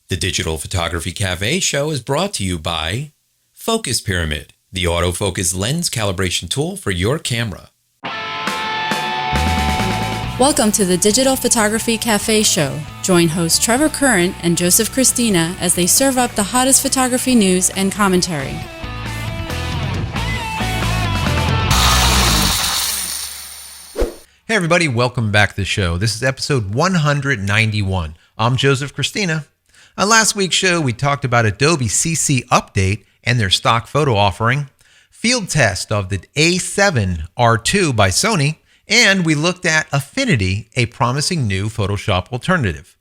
The Digital Photography Cafe show is brought to you by Focus Pyramid, the autofocus lens calibration tool for your camera. Welcome to the Digital Photography Cafe show. Join hosts Trevor Curran and Joseph Christina as they serve up the hottest photography news and commentary. Hey everybody, welcome back to the show. This is episode 191. I'm Joseph Christina. On last week's show, we talked about Adobe CC Update and their stock photo offering, field test of the A7R2 by Sony, and we looked at Affinity, a promising new Photoshop alternative.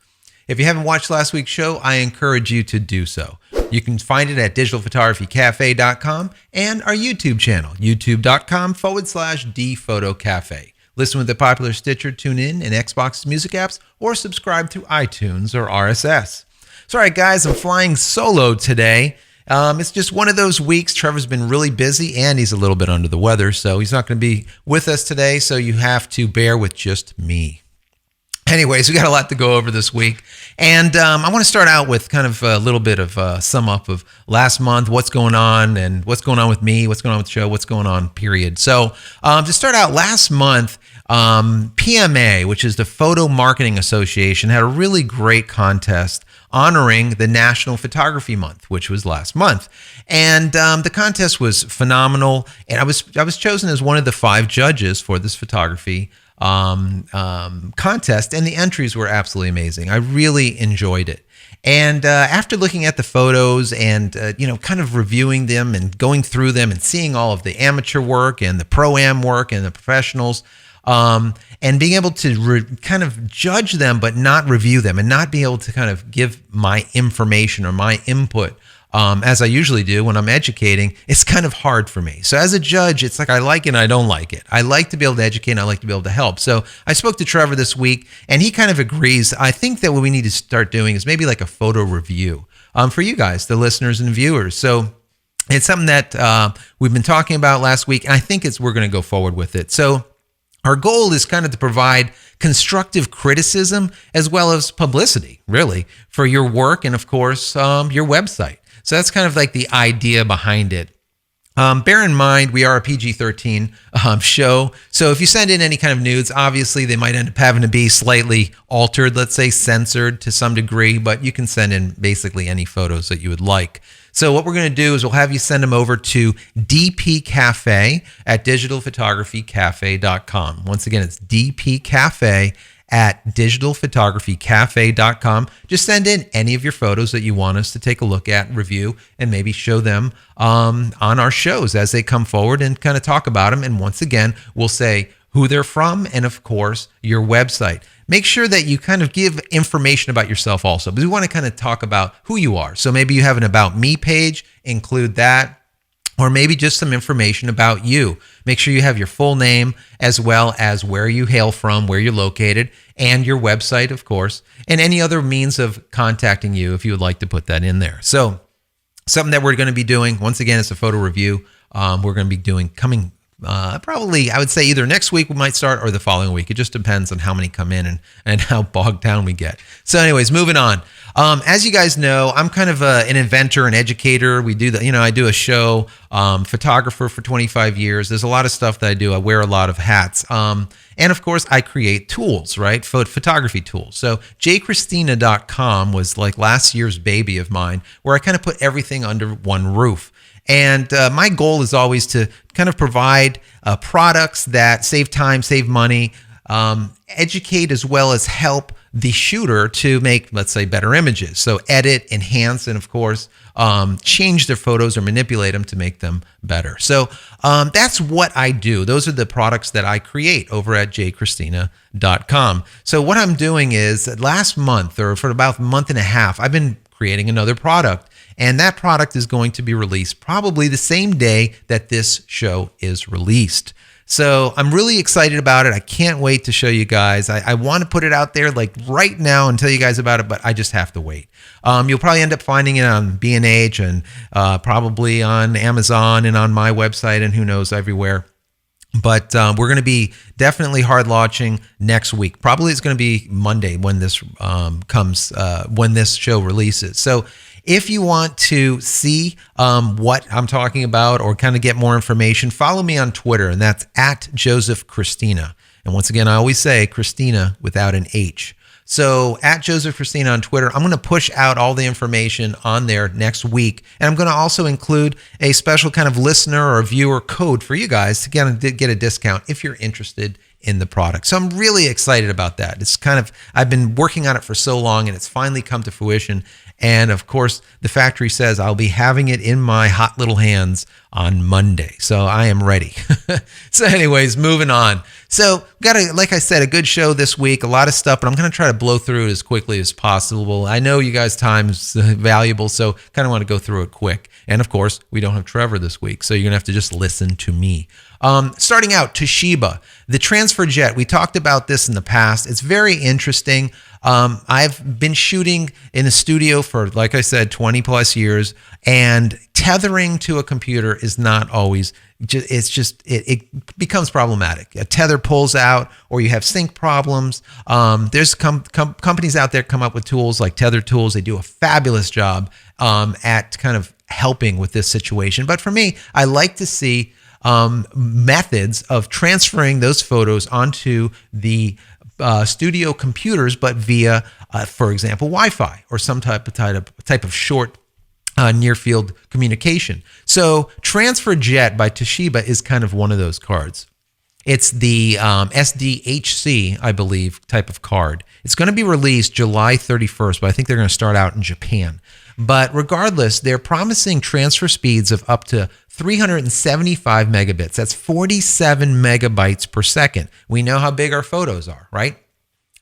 If you haven't watched last week's show, I encourage you to do so. You can find it at digitalphotographycafe.com and our YouTube channel, youtube.com/dphotocafe. Listen with the popular Stitcher, TuneIn, and Xbox music apps, or subscribe through iTunes or RSS. So, all right, guys, I'm flying solo today. It's just one of those weeks. Trevor's been really busy, and he's a little bit under the weather, so he's not going to be with us today, so you have to bear with just me. Anyways, we got a lot to go over this week, and I want to start out with kind of a little bit of a sum up of last month, what's going on, and what's going on with me, what's going on with the show, what's going on, period. So to start out, last month, PMA, which is the Photo Marketing Association, had a really great contest honoring the National Photography Month, which was last month. And the contest was phenomenal, and I was chosen as one of the 5 judges for this photography contest, and the entries were absolutely amazing. I really enjoyed it. And after looking at the photos and kind of reviewing them and going through them and seeing all of the amateur work and the pro-am work and the professionals, and being able to kind of judge them but not review them, and not be able to kind of give my information or my input as I usually do when I'm educating, it's kind of hard for me. So as a judge, it's like I like it and I don't like it. I like to be able to educate and I like to be able to help. So I spoke to Trevor this week and he kind of agrees. I think that what we need to start doing is maybe like a photo review for you guys, the listeners and viewers. So it's something that we've been talking about last week, and I think we're going to go forward with it. So our goal is kind of to provide constructive criticism as well as publicity, really, for your work and, of course, your website. So that's kind of like the idea behind it. Bear in mind, we are a PG-13 show. So if you send in any kind of nudes, obviously they might end up having to be slightly altered, let's say censored to some degree, but you can send in basically any photos that you would like. So what we're going to do is we'll have you send them over to dpcafe at digitalphotographycafe.com. Once again, it's dpcafe at digitalphotographycafe.com. Just send in any of your photos that you want us to take a look at, review, and maybe show them on our shows as they come forward and kind of talk about them. And once again, we'll say who they're from and, of course, your website. Make sure that you kind of give information about yourself also, because we want to kind of talk about who you are. So maybe you have an About Me page, include that. Or maybe just some information about you. Make sure you have your full name as well as where you hail from, where you're located, and your website, of course, and any other means of contacting you if you would like to put that in there. So something that we're going to be doing, once again, it's a photo review. We're going to be doing coming probably, I would say either next week we might start or the following week. It just depends on how many come in and how bogged down we get. So anyways, moving on. As you guys know, I'm kind of an inventor, an educator. We do I do a show, photographer for 25 years. There's a lot of stuff that I do. I wear a lot of hats. And of course, I create tools, right? Photography tools. So jchristina.com was like last year's baby of mine, where I kind of put everything under one roof. And my goal is always to kind of provide products that save time, save money, educate as well as help the shooter to make, let's say, better images. So edit, enhance, and of course, change their photos or manipulate them to make them better. So that's what I do. Those are the products that I create over at jchristina.com. So what I'm doing is last month, or for about a month and a half, I've been creating another product. And that product is going to be released probably the same day that this show is released. So I'm really excited about it. I can't wait to show you guys. I want to put it out there like right now and tell you guys about it, but I just have to wait. You'll probably end up finding it on B&H and probably on Amazon and on my website and who knows everywhere. But we're going to be definitely hard launching next week. Probably it's going to be Monday when this when this show releases. So if you want to see what I'm talking about or kind of get more information, follow me on Twitter, and that's at Joseph Christina. And once again, I always say Christina without an H. So at Joseph Christina on Twitter, I'm going to push out all the information on there next week. And I'm going to also include a special kind of listener or viewer code for you guys to get a discount if you're interested in the product. So I'm really excited about that. It's I've been working on it for so long, and it's finally come to fruition. And of course, the factory says I'll be having it in my hot little hands on Monday. So I am ready. So anyways, moving on. So like I said, a good show this week, a lot of stuff, but I'm going to try to blow through it as quickly as possible. I know you guys' time is valuable, so kind of want to go through it quick. And of course, we don't have Trevor this week, so you're going to have to just listen to me. Starting out, Toshiba, the Transfer Jet. We talked about this in the past. It's very interesting. I've been shooting in a studio for, like I said, 20 plus years, and tethering to a computer is not always, it becomes problematic. A tether pulls out, or you have sync problems. There's companies out there come up with tools like Tether Tools. They do a fabulous job at kind of helping with this situation. But for me, I like to see methods of transferring those photos onto the studio computers, but via, for example, Wi-Fi or some type of short near field communication. So Transfer Jet by Toshiba is kind of one of those cards. It's the SDHC, I believe, type of card. It's going to be released July 31st, but I think they're going to start out in Japan. But regardless, they're promising transfer speeds of up to 375 megabits. That's 47 megabytes per second. We know how big our photos are, right?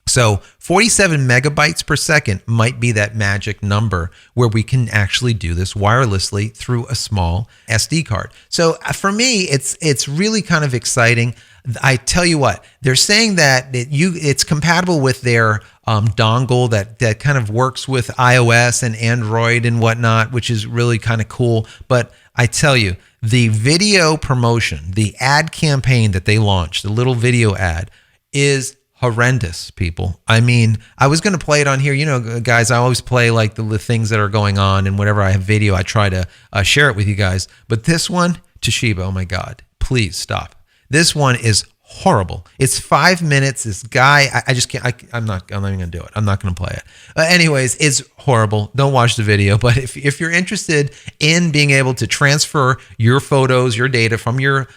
So 47 megabytes per second might be that magic number where we can actually do this wirelessly through a small SD card. So for me, it's really kind of exciting. I tell you what, they're saying that it's compatible with their dongle that kind of works with iOS and Android and whatnot, which is really kind of cool. But I tell you, the video promotion, the ad campaign that they launched, the little video ad, is horrendous, people. I mean, I was going to play it on here. You know, guys, I always play like the things that are going on, and whenever I have video, I try to share it with you guys. But this one, Toshiba, oh my God, please stop. This one is horrible. It's 5 minutes. This guy, I just can't, I'm not even going to do it. I'm not going to play it. Anyways, it's horrible. Don't watch the video. But if you're interested in being able to transfer your photos, your data from your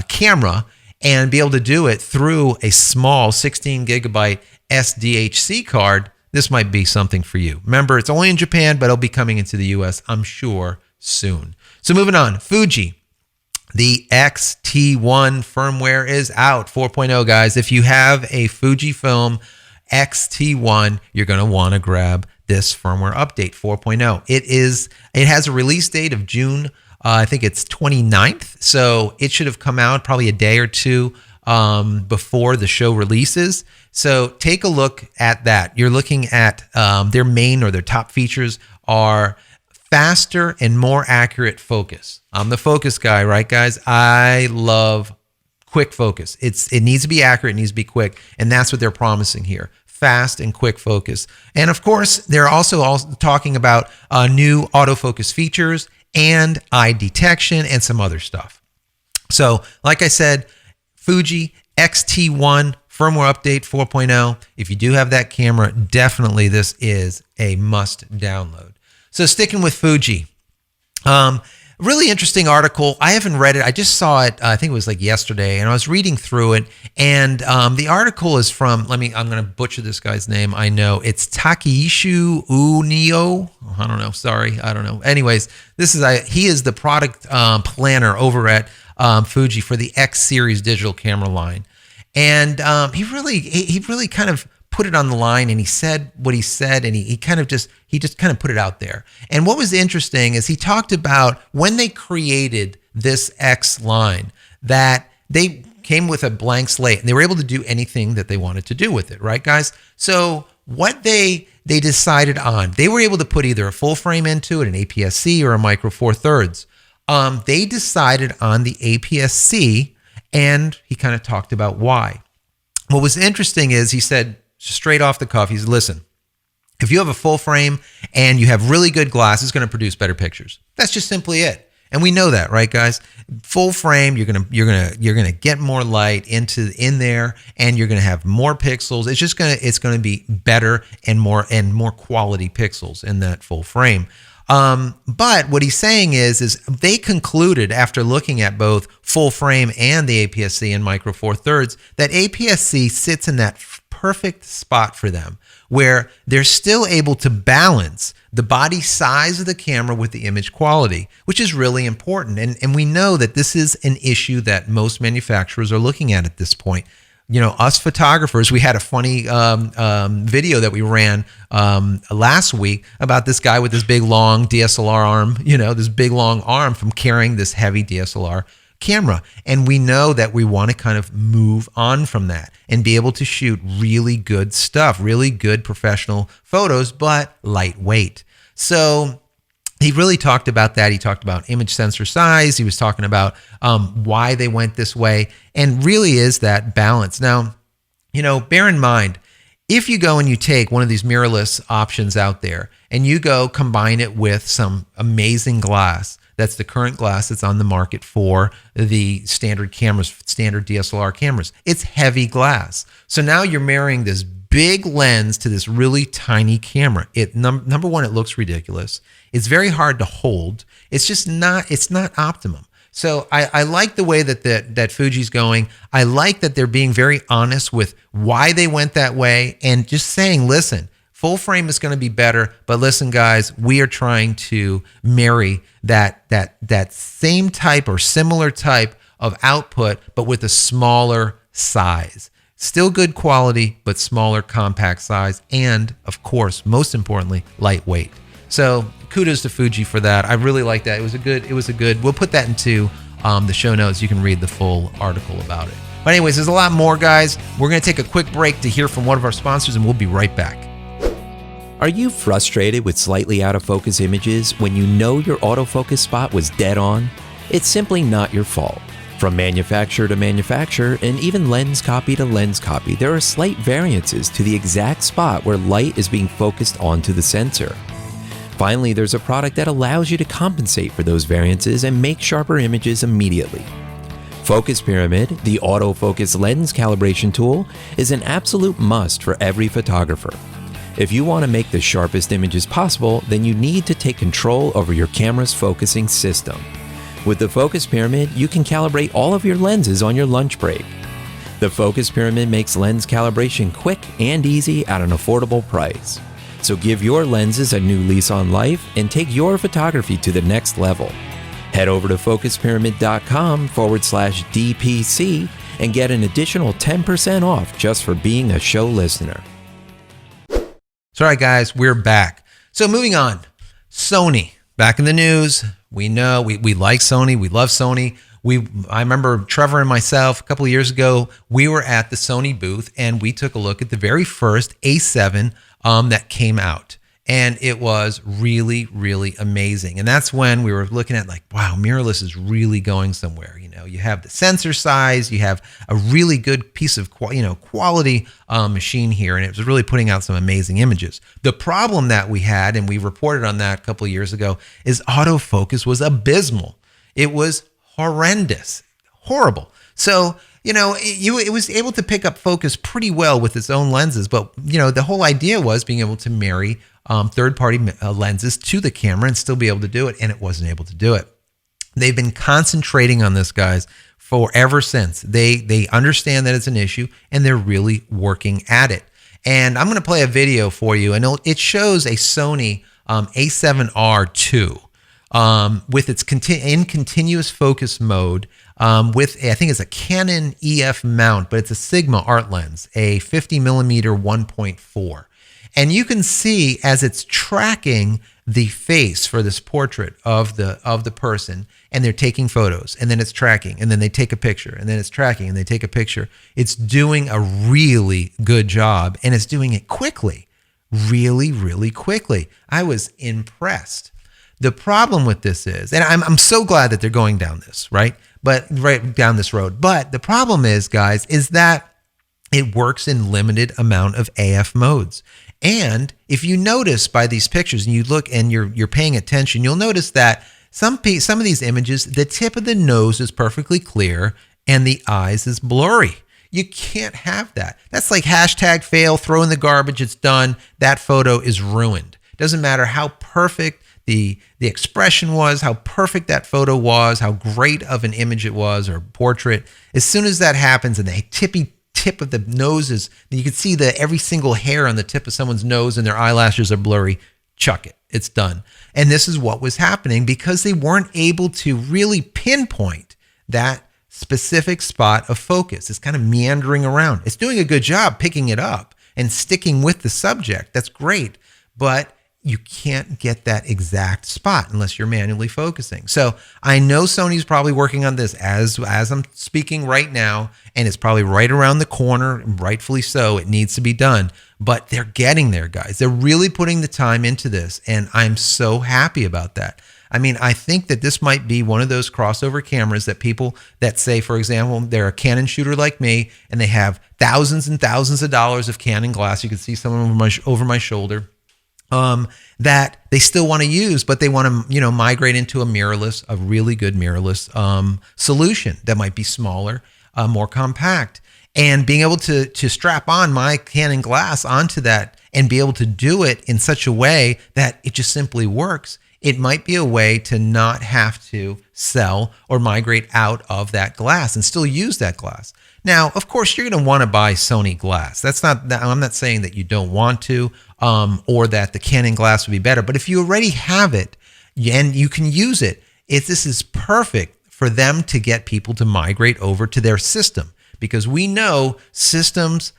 camera, and be able to do it through a small 16 gigabyte SDHC card, this might be something for you. Remember, it's only in Japan, but it'll be coming into the US, I'm sure, soon. So moving on, Fuji. The X-T1 firmware is out, 4.0, guys. If you have a Fujifilm X-T1, you're going to want to grab this firmware update, 4.0. It has a release date of June, I think it's 29th. So it should have come out probably a day or two before the show releases. So take a look at that. You're looking at their main or their top features are faster and more accurate focus. I'm the focus guy, right, guys? I love quick focus. It needs to be accurate, it needs to be quick, and that's what they're promising here. Fast and quick focus. And of course, they're also talking about new autofocus features and eye detection and some other stuff. So, like I said, Fuji X-T1 firmware update 4.0. If you do have that camera, definitely this is a must download. So sticking with Fuji, really interesting article. I haven't read it. I just saw it. I think it was like yesterday, and I was reading through it. And the article is from. I'm going to butcher this guy's name. I know it's Takeishi Unio. I don't know. Sorry, I don't know. Anyways, he is the product planner over at Fuji for the X series digital camera line, and he really kind of put it on the line, and he said what he said, and he just kind of put it out there. And what was interesting is he talked about when they created this X line, that they came with a blank slate and they were able to do anything that they wanted to do with it, right, guys? So what they decided on, they were able to put either a full frame into it, an APS-C or a micro four thirds. They decided on the APS-C, and he kind of talked about why. What was interesting is he said straight off the cuff, he said, listen, if you have a full frame and you have really good glass, it's going to produce better pictures. That's just simply it. And we know that, right, guys? Full frame, you're gonna get more light in there, and you're gonna have more pixels. It's gonna be better and more quality pixels in that full frame. But what he's saying is they concluded after looking at both full frame and the APS-C and Micro Four Thirds that APS-C sits in that perfect spot for them, where they're still able to balance the body size of the camera with the image quality, which is really important. And we know that this is an issue that most manufacturers are looking at this point. You know, us photographers, we had a funny video that we ran last week about this guy with this big long DSLR arm, this big long arm from carrying this heavy DSLR camera. And we know that we want to kind of move on from that and be able to shoot really good stuff, really good professional photos, but lightweight. So he really talked about that. He talked about image sensor size. He was talking about why they went this way, and really is that balance. Now, bear in mind, if you go and you take one of these mirrorless options out there and you go combine it with some amazing glass, that's the current glass that's on the market for the standard cameras, standard DSLR cameras. It's heavy glass. So now you're marrying this big lens to this really tiny camera. Number one, it looks ridiculous. It's very hard to hold. It's not optimum. So I like the way that Fuji's going. I like that they're being very honest with why they went that way and just saying, listen, full frame is going to be better, but listen, guys, we are trying to marry that same type or similar type of output, but with a smaller size. Still good quality, but smaller, compact size, and of course, most importantly, lightweight. So kudos to Fuji for that. I really like that. It was a good. We'll put that into the show notes. You can read the full article about it. But anyways, there's a lot more, guys. We're going to take a quick break to hear from one of our sponsors, and we'll be right back. Are you frustrated with slightly out of focus images when you know your autofocus spot was dead on? It's simply not your fault. From manufacturer to manufacturer, and even lens copy to lens copy, there are slight variances to the exact spot where light is being focused onto the sensor. Finally, there's a product that allows you to compensate for those variances and make sharper images immediately. Focus Pyramid, the autofocus lens calibration tool, is an absolute must for every photographer. If you want to make the sharpest images possible, then you need to take control over your camera's focusing system. With the Focus Pyramid, you can calibrate all of your lenses on your lunch break. The Focus Pyramid makes lens calibration quick and easy at an affordable price. So give your lenses a new lease on life and take your photography to the next level. Head over to focuspyramid.com/DPC and get an additional 10% off just for being a show listener. So, all right, guys, we're back. So moving on, Sony, back in the news. We know we like Sony. We love Sony. I remember Trevor and myself a couple of years ago, we were at the Sony booth and we took a look at the very first A7 that came out. And it was really, really amazing. And that's when we were looking at like, wow, mirrorless is really going somewhere. You have the sensor size, you have a really good piece of quality machine here, and it was really putting out some amazing images. The problem that we had, and we reported on that a couple of years ago, is autofocus was abysmal. It was horrendous, horrible. So, it was able to pick up focus pretty well with its own lenses, but the whole idea was being able to marry third-party lenses to the camera and still be able to do it, and it wasn't able to do it. They've been concentrating on this, guys, ever since. They understand that it's an issue, and they're really working at it. And I'm going to play a video for you, and it shows a Sony A7R II with its in continuous focus mode with, I think it's a Canon EF mount, but it's a Sigma art lens, a 50 millimeter 1.4. And you can see as it's tracking the face for this portrait of the person, and they're taking photos, and then it's tracking, and then they take a picture, and then it's tracking, and they take a picture. It's doing a really good job, and it's doing it quickly, really, really quickly. I was impressed. The problem with this is, and I'm so glad that they're going down this, right down this road. But the problem is, guys, is that it works in limited amount of AF modes. And if you notice by these pictures and you look and you're paying attention, you'll notice that some of these images, the tip of the nose is perfectly clear and the eyes is blurry. You can't have that. That's like hashtag fail, throw in the garbage, it's done. That photo is ruined. Doesn't matter how perfect the expression was, how perfect that photo was, how great of an image it was or portrait. As soon as that happens and the tip of the nose is, you can see every single hair on the tip of someone's nose and their eyelashes are blurry, chuck it. It's done. And this is what was happening because they weren't able to really pinpoint that specific spot of focus. It's kind of meandering around. It's doing a good job picking it up and sticking with the subject. That's great. But you can't get that exact spot unless you're manually focusing. So I know Sony's probably working on this as I'm speaking right now, and it's probably right around the corner, and rightfully so. It needs to be done, but they're getting there, guys. They're really putting the time into this, and I'm so happy about that. I mean, I think that this might be one of those crossover cameras that people that say, for example, they're a Canon shooter like me, and they have thousands and thousands of dollars of Canon glass. You can see some over my shoulder. That they still want to use, but they want to, migrate into a really good mirrorless solution that might be smaller, more compact. And being able to strap on my Canon glass onto that and be able to do it in such a way that it just simply works. It might be a way to not have to sell or migrate out of that glass and still use that glass. Now, of course, you're going to want to buy Sony glass. I'm not saying that you don't want to, or that the Canon glass would be better. But if you already have it and you can use it, this is perfect for them to get people to migrate over to their system, because we know systems,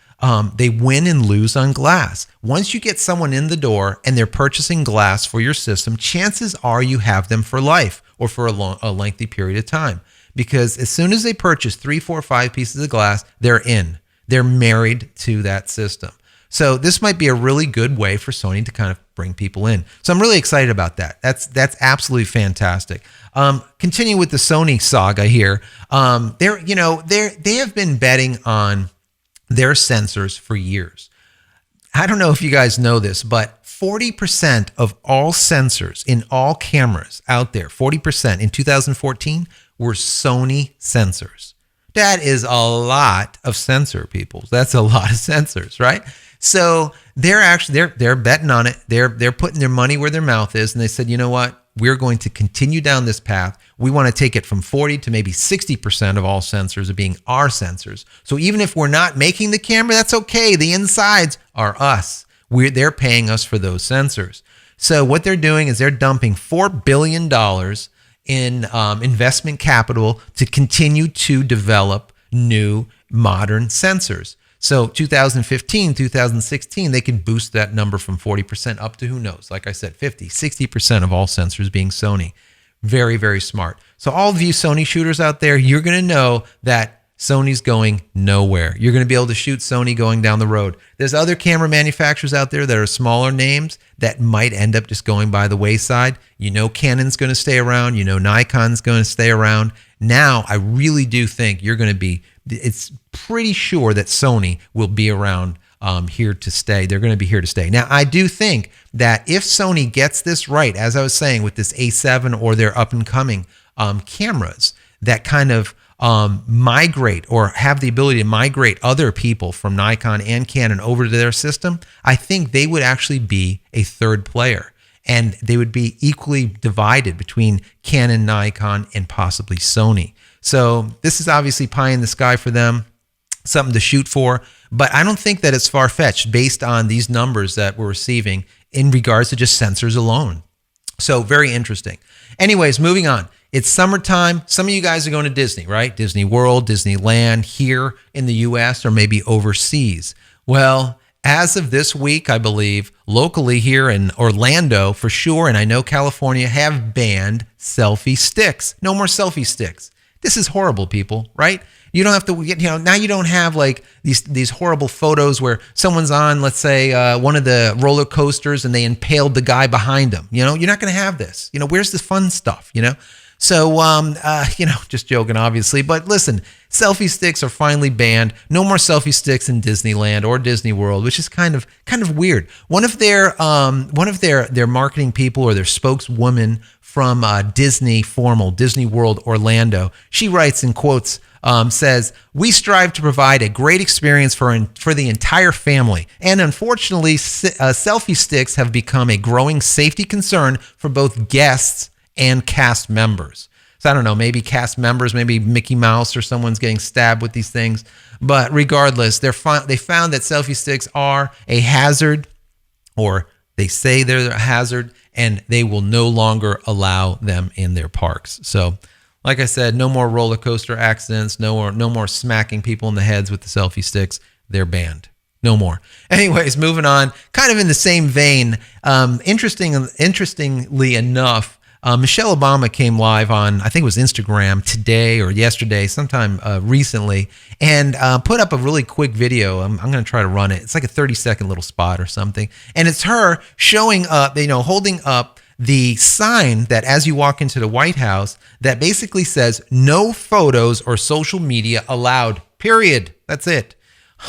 they win and lose on glass. Once you get someone in the door and they're purchasing glass for your system, chances are you have them for life or for a lengthy period of time. Because as soon as they purchase 3, 4, 5 pieces of glass, they're in. They're married to that system. So this might be a really good way for Sony to kind of bring people in. So I'm really excited about that. That's absolutely fantastic. Continue with the Sony saga here. They have been betting on their sensors for years. I don't know if you guys know this, but 40% of all sensors in all cameras out there, 40% in 2014 were Sony sensors. That is a lot of sensor, people. That's a lot of sensors, right? So they're betting on it. They're putting their money where their mouth is, and they said, you know what? We're going to continue down this path. We want to take it from 40 to maybe 60% of all sensors of being our sensors. So even if we're not making the camera, that's okay. The insides are us. They're paying us for those sensors. So what they're doing is they're dumping $4 billion in investment capital to continue to develop new modern sensors. So 2015, 2016, they can boost that number from 40% up to, who knows, like I said, 50, 60% of all sensors being Sony. Very, very smart. So all of you Sony shooters out there, you're going to know that Sony's going nowhere. You're going to be able to shoot Sony going down the road. There's other camera manufacturers out there that are smaller names that might end up just going by the wayside. Canon's going to stay around. Nikon's going to stay around. Now, I really do think it's pretty sure that Sony will be around here to stay. They're going to be here to stay. Now, I do think that if Sony gets this right, as I was saying with this A7 or their up and coming cameras that kind of migrate or have the ability to migrate other people from Nikon and Canon over to their system, I think they would actually be a third player. And they would be equally divided between Canon, Nikon, and possibly Sony. So this is obviously pie in the sky for them, something to shoot for. But I don't think that it's far-fetched based on these numbers that we're receiving in regards to just sensors alone. So very interesting. Anyways, moving on. It's summertime. Some of you guys are going to Disney, right? Disney World, Disneyland here in the U.S. or maybe overseas. Well, as of this week, I believe, locally here in Orlando for sure, and I know California, have banned selfie sticks. No more selfie sticks. This is horrible, people, right? You don't have to get, now you don't have like these horrible photos where someone's on, let's say, one of the roller coasters and they impaled the guy behind them. You're not going to have this. Where's the fun stuff, So, just joking, obviously. But listen, selfie sticks are finally banned. No more selfie sticks in Disneyland or Disney World, which is kind of weird. One of their marketing people or their spokeswoman from Disney World Orlando, she writes in quotes, says, "We strive to provide a great experience for the entire family. And unfortunately, selfie sticks have become a growing safety concern for both guests and cast members." So I don't know, maybe cast members, maybe Mickey Mouse or someone's getting stabbed with these things. But regardless, they found that selfie sticks are a hazard, or they say they're a hazard, and they will no longer allow them in their parks. So like I said, no more roller coaster accidents, no more smacking people in the heads with the selfie sticks. They're banned. No more. Anyways, moving on, kind of in the same vein, interestingly enough, Michelle Obama came live on, I think it was Instagram today or yesterday, sometime recently, and put up a really quick video. I'm going to try to run it. It's like a 30-second little spot or something. And it's her showing up, holding up the sign that as you walk into the White House that basically says, "No photos or social media allowed, period." That's it.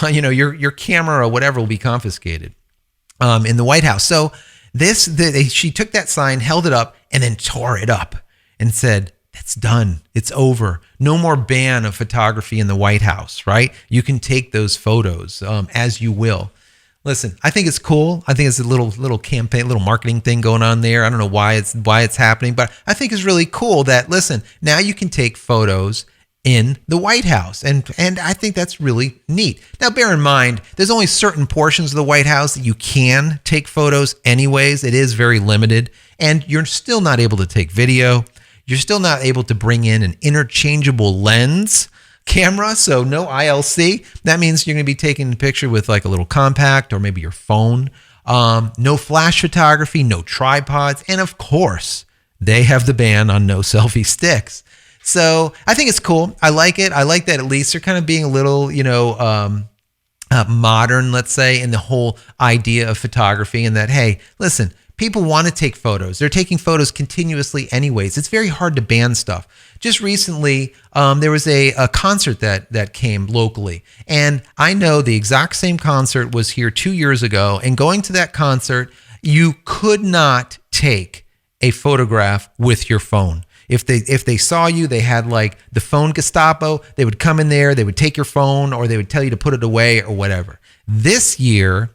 Your camera or whatever will be confiscated in the White House. So she took that sign, held it up, and then tore it up and said, "It's done. It's over. No more ban of photography in the White House," right? You can take those photos as you will. Listen, I think it's cool. I think it's a little campaign, little marketing thing going on there. I don't know why it's happening, but I think it's really cool that, listen, now you can take photos in the White House. And I think that's really neat. Now, bear in mind, there's only certain portions of the White House that you can take photos anyways. It is very limited. And you're still not able to take video. You're still not able to bring in an interchangeable lens camera, so no ILC. That means you're going to be taking a picture with like a little compact or maybe your phone. No flash photography, no tripods. And of course, they have the ban on no selfie sticks. So I think it's cool. I like it. I like that at least they're kind of being a little, modern, let's say, in the whole idea of photography, and that, hey, listen, people want to take photos. They're taking photos continuously anyways. It's very hard to ban stuff. Just recently, there was a concert that came locally, and I know the exact same concert was here 2 years ago, and going to that concert, you could not take a photograph with your phone. If they saw you, they had like the phone Gestapo. They would come in there, they would take your phone, or they would tell you to put it away or whatever. This year,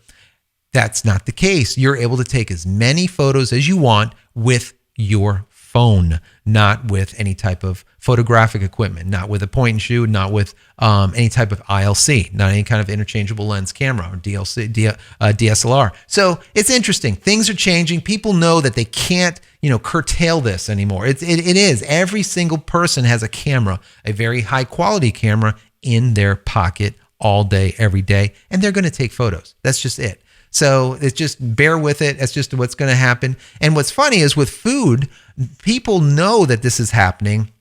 that's not the case. You're able to take as many photos as you want with your phone, not with any type of photographic equipment, not with a point and shoot, not with any type of ILC, not any kind of interchangeable lens camera or DSLR. So it's interesting. Things are changing. People know that they can't, curtail this anymore. It is. Every single person has a camera, a very high quality camera in their pocket all day, every day, and they're going to take photos. That's just it. So it's just bear with it. That's just what's going to happen. And what's funny is with food, people know that this is happening.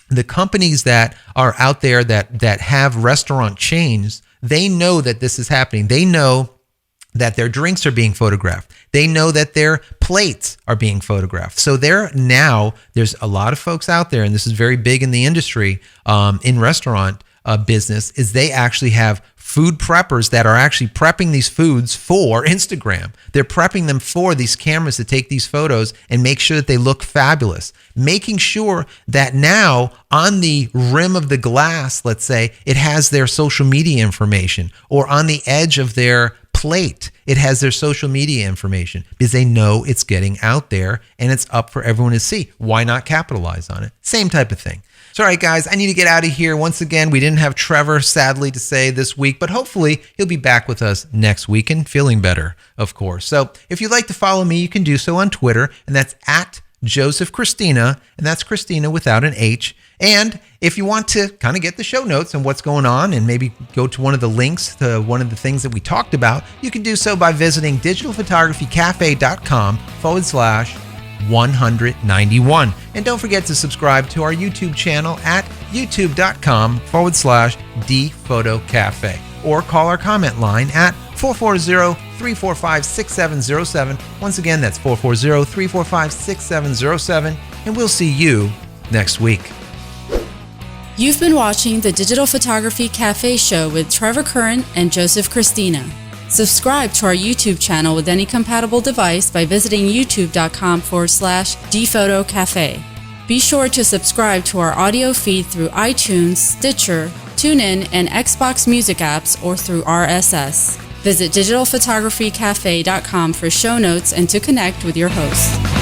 The companies that are out there that have restaurant chains, they know that this is happening. They know that their drinks are being photographed. They know that their plates are being photographed. So there's a lot of folks out there, and this is very big in the industry, in restaurant business, is they actually have food preppers that are actually prepping these foods for Instagram. They're prepping them for these cameras to take these photos and make sure that they look fabulous. Making sure that now on the rim of the glass, let's say, it has their social media information, or on the edge of their plate, it has their social media information, because they know it's getting out there and it's up for everyone to see. Why not capitalize on it? Same type of thing. So, all right, guys, I need to get out of here. Once again, we didn't have Trevor, sadly to say, this week, but hopefully he'll be back with us next week and feeling better, of course. So if you'd like to follow me, you can do so on Twitter, and that's at Joseph Christina, and that's Christina without an H. And if you want to kind of get the show notes on what's going on and maybe go to one of the links to one of the things that we talked about, you can do so by visiting digitalphotographycafe.com/191. And don't forget to subscribe to our YouTube channel at youtube.com/dphotocafe, or call our comment line at 440-345-6707. Once again, that's 440-345-6707, and we'll see you next week. You've been watching the Digital Photography Cafe show with Trevor Curran and Joseph Christina. Subscribe to our YouTube channel with any compatible device by visiting youtube.com/dphotocafe. Be sure to subscribe to our audio feed through iTunes, Stitcher, TuneIn, and Xbox Music apps, or through RSS. Visit digitalphotographycafe.com for show notes and to connect with your host.